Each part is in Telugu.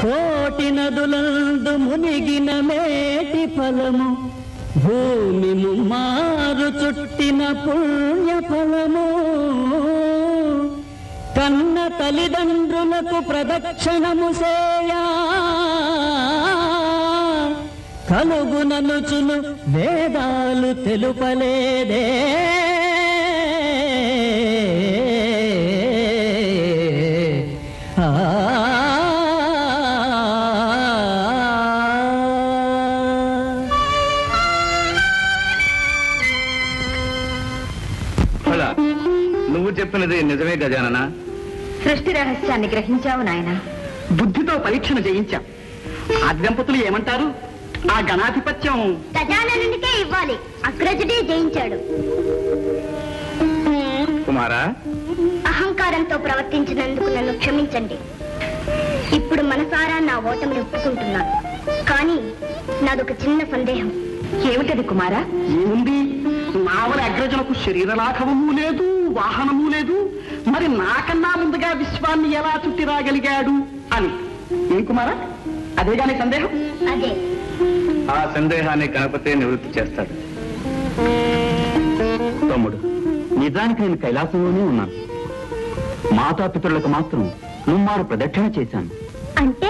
కోటి నదులందు మునిగిన మేటి ఫలము, భూమి ముమ్మారు చుట్టిన పుణ్య ఫలము, కన్న తల్లిదండ్రులకు ప్రదక్షిణము సేయా కలుగుననుచును వేదాలు తెలుపలేదే. నువ్వు చెప్పినది నిజమే గజానన. సృష్టి రహస్యాన్ని గ్రహించావు నాయన. బుద్ధితో పరీక్షను జయించాం. ఆ దంపతులు ఏమంటారు? ఆ గణాధిపత్యం గజాననునికే ఇవ్వాలి. అగ్రజుడే జయించాడు. కుమారా, అహంకారంతో ప్రవర్తించినందుకు నన్ను క్షమించండి. ఇప్పుడు మనసారా నా ఓటమిని ఒప్పుకుంటున్నాను. కానీ నాదొక చిన్న సందేహం. ఏమిటది కుమారా? ఏముంది? నావల అగ్రజులకు శరీరలాఘవము లేదు, వాహనము లేదు. మరి నాకన్నా ముందుగా విశ్వాన్ని ఎలా చుట్టి రాగలిగాడు అని. ఏం కుమారా, అదేగాని సందేహం? అదే. ఆ సందేహాన్ని గణపతే నివృత్తి చేస్తాడు. తమ్ముడు, నిజానికి నేను కైలాసంలోనే ఉన్నాను. మాతాపితరులకు మాత్రం ముమ్మారు ప్రదక్షిణ చేశాను. అంటే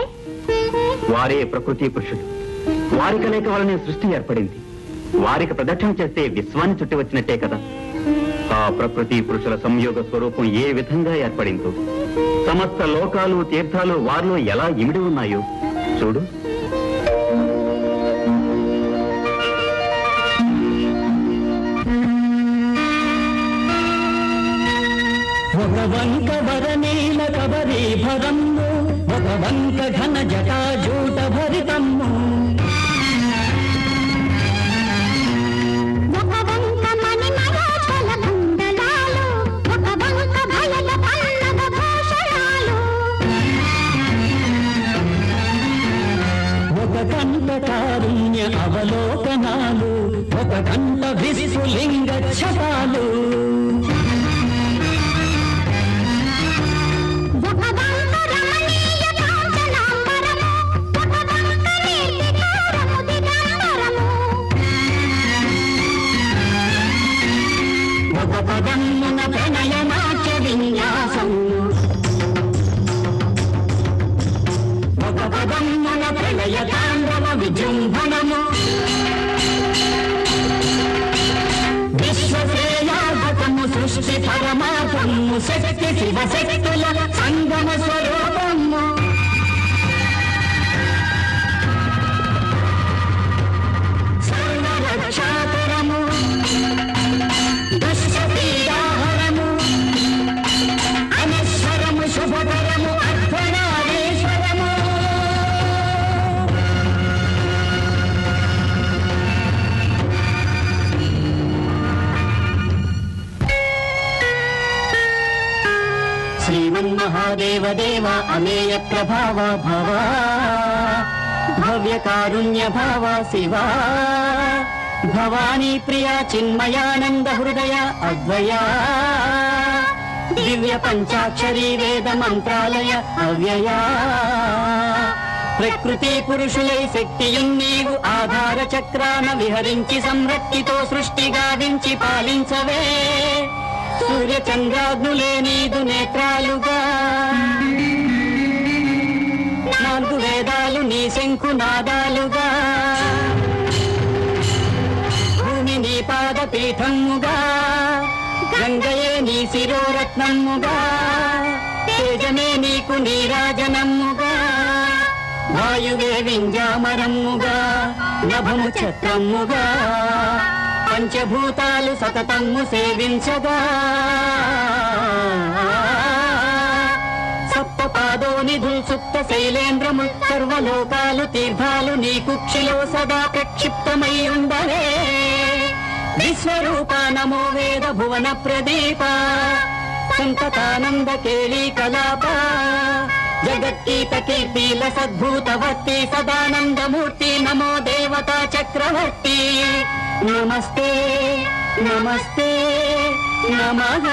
వారే ప్రకృతి పురుషులు. వారి కలయిక వలనే సృష్టి ఏర్పడింది. వారికి ప్రదక్షిణ చేస్తే విశ్వాన్ని చుట్టి వచ్చినట్టే కదా. ఆ ప్రకృతి పురుషుల సంయోగ స్వరూపం ఏ విధంగా ఏర్పడిందో, సమస్త లోకాలు తీర్థాలు వారిలో ఎలా ఇమిడి ఉన్నాయో చూడు. ఒక వంక వరనీల కబరీభరమ్ము, ఒక వంక ఘన జటాజూట భరితమ్ము, ఒక వంక మణిమయాచల కుండలాలు, ఒక వంక భయల పల్లవ భూషణాలు, ఒక కంట కారుణ్య అవలోకనాలు, ఒక కంట విస్ఫులింగ ఛటాలు, ఒక వంక రమణీయ కాంచనాంబరము, ఒక వంక నిర్వికారము దిగంబరము, ఒక పదమ్మున ప్రణయనాట్య విన్యాసము, ఒక పదమ్మున ప్రళయ తాండవ విజృంభణము, విశ్వశ్రేయాగతము సృష్టి పరమాత్మము, శక్తి శివశక్తుల సంగమ స్వరూపము, సర్వరక్షాకరము, దుష్టపీడాహరము, అనశ్వరము, శుభకరము, అర్ధనారీశ్వరము. శ్రీమన్మహాదేవ దేవ అమేయ ప్రభావ భవ, భవ్య కారుణ్య భావ శివా, భవానీ ప్రియా చిన్మయానంద హృదయ అద్వయా, దివ్య పంచాక్షరీ వేద మంత్రాలయ అవ్యయా, ప్రకృతి పురుషులై శక్తియున్నీవు ఆధార చక్రాన విహరించి సంరక్తితో సృష్టి గావించి పాలించవే, సూర్య చంద్రాగ్నులే నీదు నేత్రాలుగా, నాలుగు వేదాలు నీ శంకు నాదాలుగా, భూమి నీ పాదపీఠముగా, గంగయే నీ శిరోరత్నముగా, తేజమే నీకు నీరాజనముగా, వాయువే వింజామరముగా, నభము చక్రముగా, పంచభూతాలు సతతమ్ము సేవించగా, సప్తపాదోనిధుల్ సుప్త శైలేంద్రము, సర్వలోకాలు తీర్థాలు నీ కుక్షిలో సదా ప్రక్షిప్తమై ఉండవే, విశ్వరూప నమో వేద భువన ప్రదీప, సంతతానంద కేళీ కలాప, జగత్కీత కీర్తిల సద్భూతవర్తి, సదానందమూర్తి నమో దేవతా చక్రవర్తి, నమస్తే నమస్తే నమః.